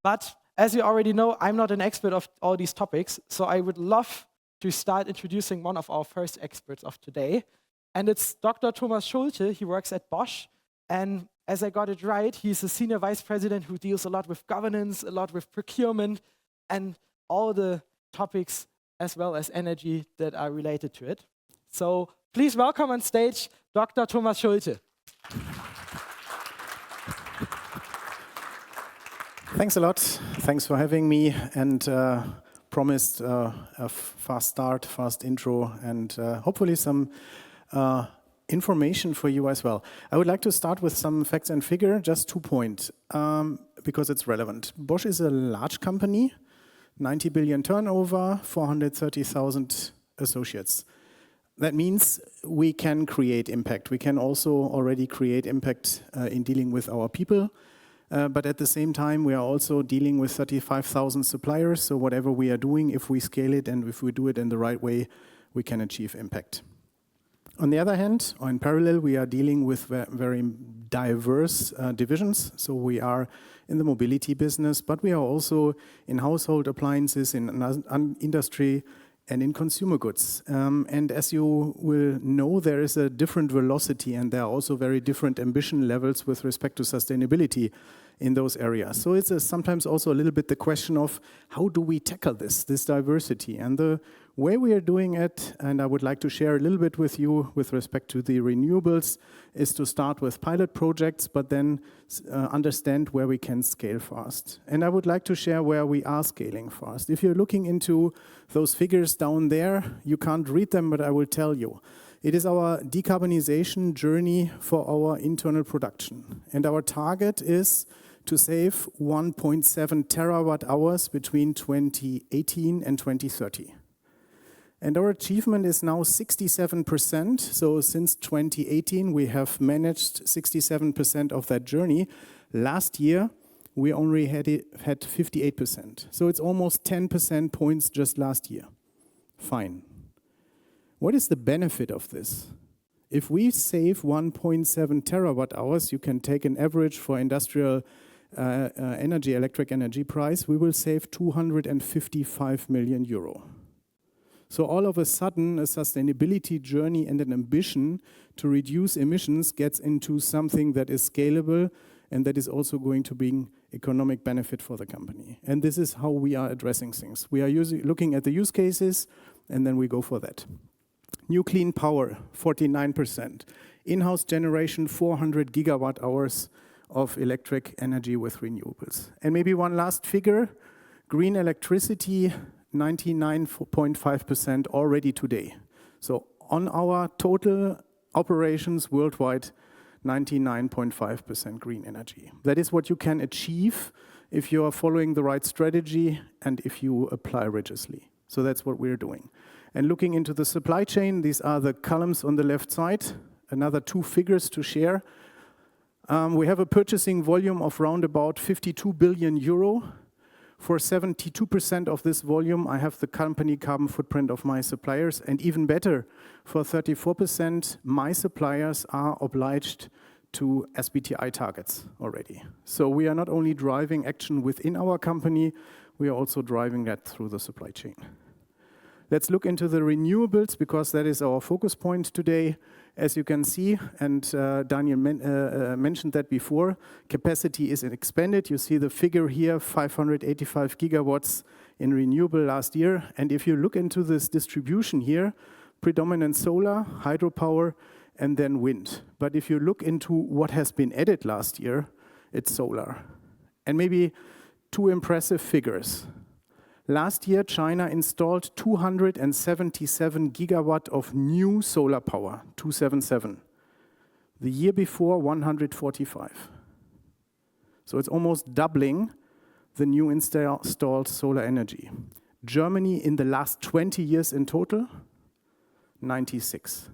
But as you already know, I'm not an expert of all these topics, so I would love to start introducing one of our first experts of today. And it's Dr. Thomas Schulte. He works at Bosch. And as I got it right, he's a senior vice president who deals a lot with governance, a lot with procurement, and all the topics as well as energy that are related to it. So please welcome on stage Dr. Thomas Schulte. Thanks a lot. Thanks for having me, and promised a fast start, fast intro, and hopefully some information for you as well. I would like to start with some facts and figure, just 2 points, because it's relevant. Bosch is a large company, 90 billion turnover, 430,000 associates. That means we can create impact. We can also already create impact in dealing with our people. But at the same time, we are also dealing with 35,000 suppliers. So whatever we are doing, if we scale it and if we do it in the right way, we can achieve impact. On the other hand, or in parallel, we are dealing with very diverse divisions. So we are in the mobility business, but we are also in household appliances, in industry, and in consumer goods. And as you will know, there is a different velocity, and there are also very different ambition levels with respect to sustainability in those areas. So it's sometimes also a little bit the question of how do we tackle this diversity? And the way we are doing it, and I would like to share a little bit with you with respect to the renewables, is to start with pilot projects, but then understand where we can scale fast. And I would like to share where we are scaling fast. If you're looking into those figures down there, you can't read them, but I will tell you. It is our decarbonization journey for our internal production. And our target is to save 1.7 terawatt hours between 2018 and 2030. And our achievement is now 67%. So since 2018, we have managed 67% of that journey. Last year, we only had 58%. So it's almost 10% points just last year. Fine. What is the benefit of this? If we save 1.7 terawatt hours, you can take an average for industrial electric energy price, we will save 255 million euro. So all of a sudden, a sustainability journey and an ambition to reduce emissions gets into something that is scalable and that is also going to bring economic benefit for the company. And this is how we are addressing things. We are looking at the use cases, and then we go for that. New clean power, 49%. In-house generation, 400 gigawatt hours of electric energy with renewables. And maybe one last figure, green electricity, 99.5% already today. So on our total operations worldwide, 99.5% green energy. That is what you can achieve if you are following the right strategy and if you apply rigorously. So that's what we're doing. And looking into the supply chain, these are the columns on the left side. Another 2 figures to share. We have a purchasing volume of around about 52 billion euro. For 72% of this volume, I have the company carbon footprint of my suppliers. And even better, for 34%, my suppliers are obliged to SBTi targets already. So we are not only driving action within our company, we are also driving that through the supply chain. Let's look into the renewables, because that is our focus point today. As you can see, and Daniel mentioned that before, capacity is expanded. You see the figure here, 585 gigawatts in renewable last year. And if you look into this distribution here, predominant solar, hydropower, and then wind. But if you look into what has been added last year, it's solar. And maybe 2 impressive figures. Last year, China installed 277 gigawatt of new solar power, 277. The year before, 145. So it's almost doubling the new installed solar energy. Germany, in the last 20 years in total, 96.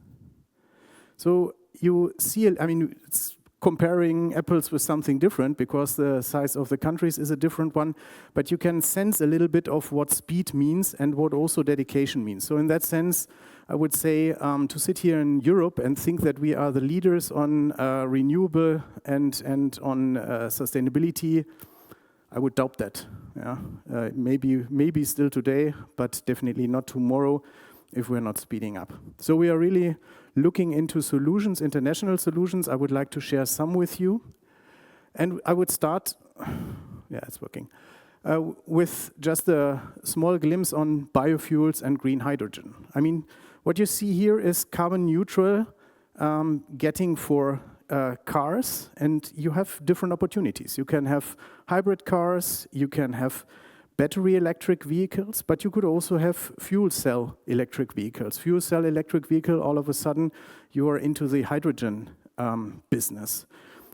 So you see, I mean, it's comparing apples with something different because the size of the countries is a different one, but you can sense a little bit of what speed means and what also dedication means. So in that sense, I would say to sit here in Europe and think that we are the leaders on renewable and on sustainability, I would doubt that. Yeah? Maybe still today, but definitely not tomorrow if we're not speeding up. So we are really looking into solutions, international solutions. I would like to share some with you. And I would start, yeah, it's working, with just a small glimpse on biofuels and green hydrogen. I mean, what you see here is carbon neutral getting for cars, and you have different opportunities. You can have hybrid cars, you can have battery electric vehicles, but you could also have fuel cell electric vehicles. Fuel cell electric vehicle, all of a sudden, you are into the hydrogen business.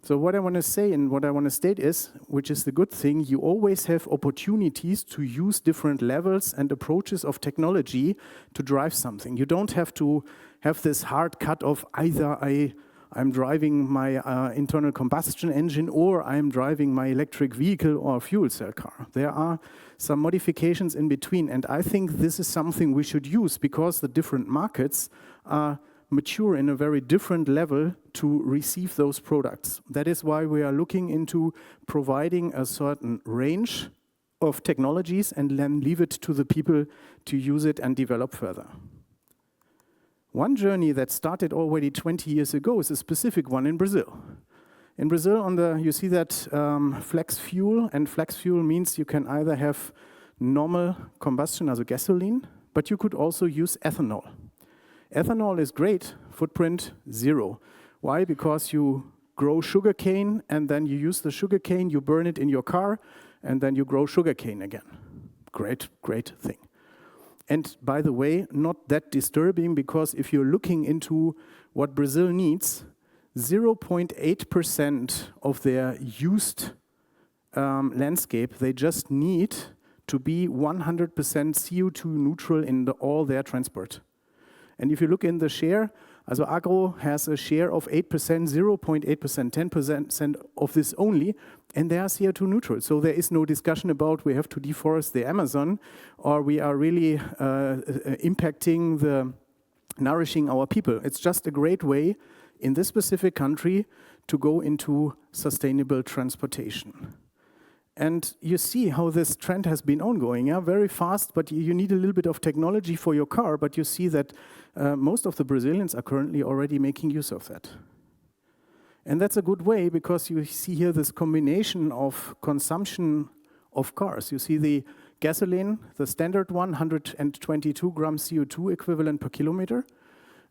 So what I want to say and what I want to state is, which is the good thing, you always have opportunities to use different levels and approaches of technology to drive something. You don't have to have this hard cut of either I'm driving my internal combustion engine or I'm driving my electric vehicle or fuel cell car. There are some modifications in between, and I think this is something we should use because the different markets are mature in a very different level to receive those products. That is why we are looking into providing a certain range of technologies and then leave it to the people to use it and develop further. One journey that started already 20 years ago is a specific one in Brazil. In Brazil, you see that flex fuel, and flex fuel means you can either have normal combustion, also gasoline, but you could also use ethanol. Ethanol is great, footprint 0. Why? Because you grow sugarcane and then you use the sugarcane, you burn it in your car, and then you grow sugarcane again. Great, great thing. And by the way, not that disturbing, because if you're looking into what Brazil needs, 0.8% of their used landscape, they just need to be 100% CO2 neutral in all their transport. And if you look in the share, also agro has a share of 8%, 0.8%, 10% of this only, and they are CO2 neutral. So there is no discussion about we have to deforest the Amazon, or we are really impacting nourishing our people. It's just a great way in this specific country to go into sustainable transportation. And you see how this trend has been ongoing, yeah? Very fast, but you need a little bit of technology for your car, but you see that most of the Brazilians are currently already making use of that. And that's a good way, because you see here this combination of consumption of cars. You see the gasoline, the standard one, 122 grams CO2 equivalent per kilometer.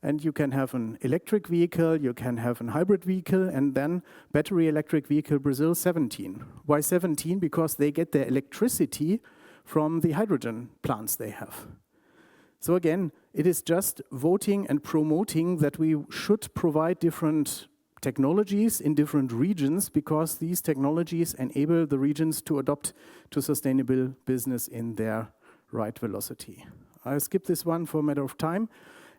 And you can have an electric vehicle, you can have a hybrid vehicle, and then battery electric vehicle Brazil 17. Why 17? Because they get their electricity from the hydrogen plants they have. So again, it is just voting and promoting that we should provide different technologies in different regions, because these technologies enable the regions to adopt to sustainable business in their right velocity. I'll skip this one for a matter of time.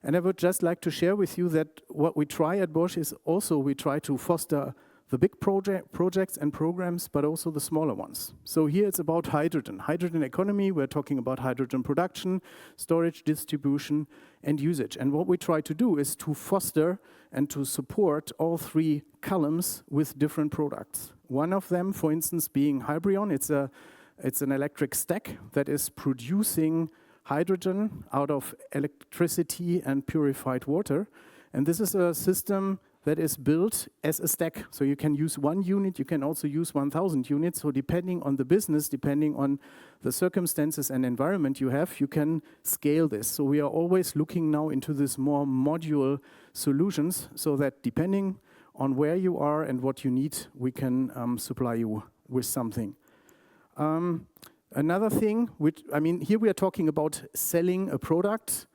And I would just like to share with you that what we try at Bosch is also we try to foster the big projects and programs, but also the smaller ones. So here it's about hydrogen. Hydrogen economy, we're talking about hydrogen production, storage, distribution, and usage. And what we try to do is to foster and to support all three columns with different products. One of them, for instance, being Hybrion. It's an electric stack that is producing hydrogen out of electricity and purified water. And this is a system that is built as a stack. So you can use 1 unit, you can also use 1,000 units. So depending on the business, depending on the circumstances and environment you have, you can scale this. So we are always looking now into this more module solutions, so that depending on where you are and what you need, we can supply you with something. Another thing, here we are talking about selling a product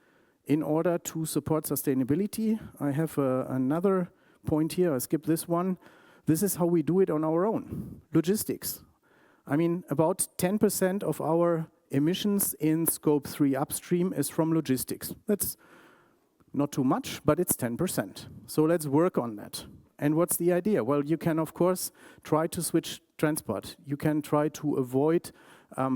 in order to support sustainability. I have another point here, I'll skip this one. This is how we do it on our own, logistics. About 10% of our emissions in scope 3 upstream is from logistics. That's not too much, but it's 10%. So let's work on that. And what's the idea? Well, you can, of course, try to switch transport. You can try to avoid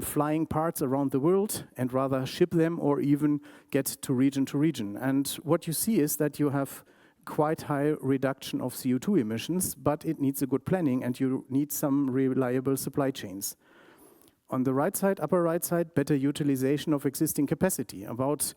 flying parts around the world and rather ship them or even get to region. And what you see is that you have quite high reduction of CO2 emissions, but it needs a good planning and you need some reliable supply chains. On the right side, upper right side, better utilization of existing capacity. About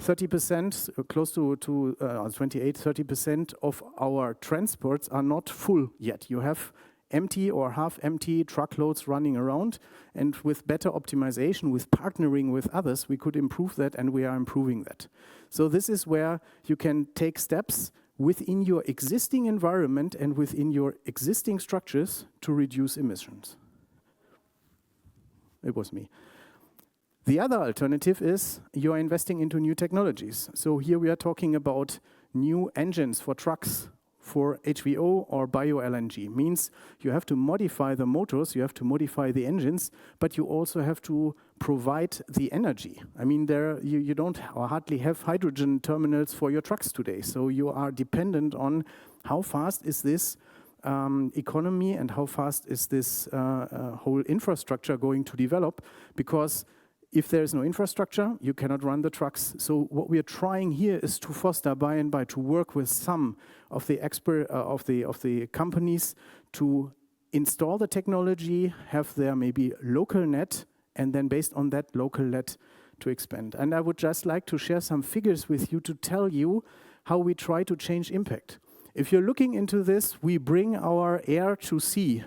30%, close to 28, 30% of our transports are not full yet. You have empty or half empty truckloads running around, and with better optimization, with partnering with others, we could improve that, and we are improving that. So this is where you can take steps within your existing environment and within your existing structures to reduce emissions. It was me. The other alternative is you are investing into new technologies. So here we are talking about new engines for trucks, for HVO or bio-LNG. Means you have to modify the motors, you have to modify the engines, but you also have to provide the energy. I mean, you don't or hardly have hydrogen terminals for your trucks today. So you are dependent on how fast is this economy and how fast is this whole infrastructure going to develop, because if there is no infrastructure, you cannot run the trucks. So what we are trying here is to foster by and by, to work with some of the of the companies to install the technology, have their maybe local net, and then based on that local net to expand. And I would just like to share some figures with you to tell you how we try to change impact. If you're looking into this, we bring our air to sea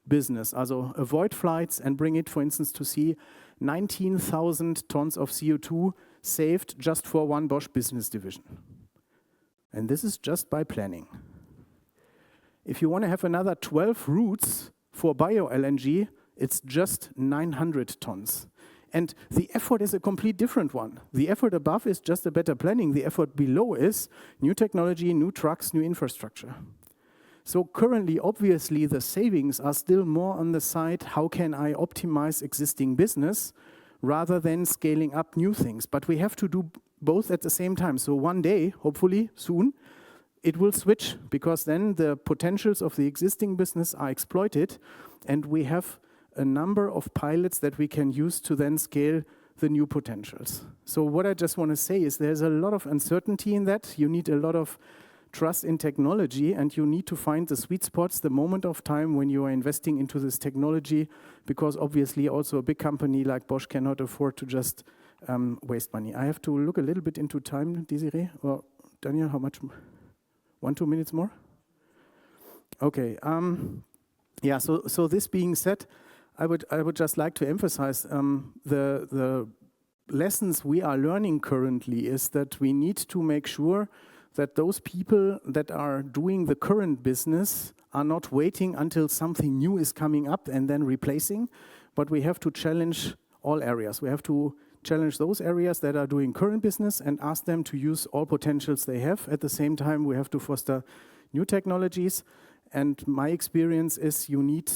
business, also avoid flights and bring it, for instance, to sea. 19,000 tons of CO2 saved just for one Bosch business division. And this is just by planning. If you want to have another 12 routes for bio-LNG, it's just 900 tons. And the effort is a complete different one. The effort above is just a better planning. The effort below is new technology, new trucks, new infrastructure. So currently, obviously, the savings are still more on the side, how can I optimize existing business rather than scaling up new things. But we have to do both at the same time. So one day, hopefully soon, it will switch, because then the potentials of the existing business are exploited, and we have a number of pilots that we can use to then scale the new potentials. So what I just want to say is there's a lot of uncertainty in that. You need a lot of trust in technology, and you need to find the sweet spots, the moment of time when you are investing into this technology, because obviously also a big company like Bosch cannot afford to just waste money. I have to look a little bit into time, Desiree, or Daniel, how much? 1-2 minutes more? Okay. Yeah, so this being said, I would just like to emphasize the lessons we are learning currently is that we need to make sure that those people that are doing the current business are not waiting until something new is coming up and then replacing, but we have to challenge all areas. We have to challenge those areas that are doing current business and ask them to use all potentials they have. At the same time, we have to foster new technologies. And my experience is you need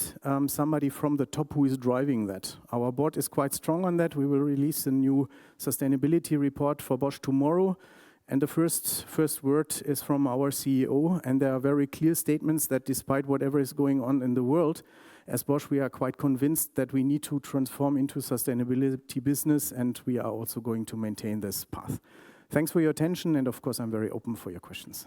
somebody from the top who is driving that. Our board is quite strong on that. We will release a new sustainability report for Bosch tomorrow. And the first word is from our CEO, and there are very clear statements that despite whatever is going on in the world, as Bosch, we are quite convinced that we need to transform into sustainability business, and we are also going to maintain this path. Thanks for your attention, and of course, I'm very open for your questions.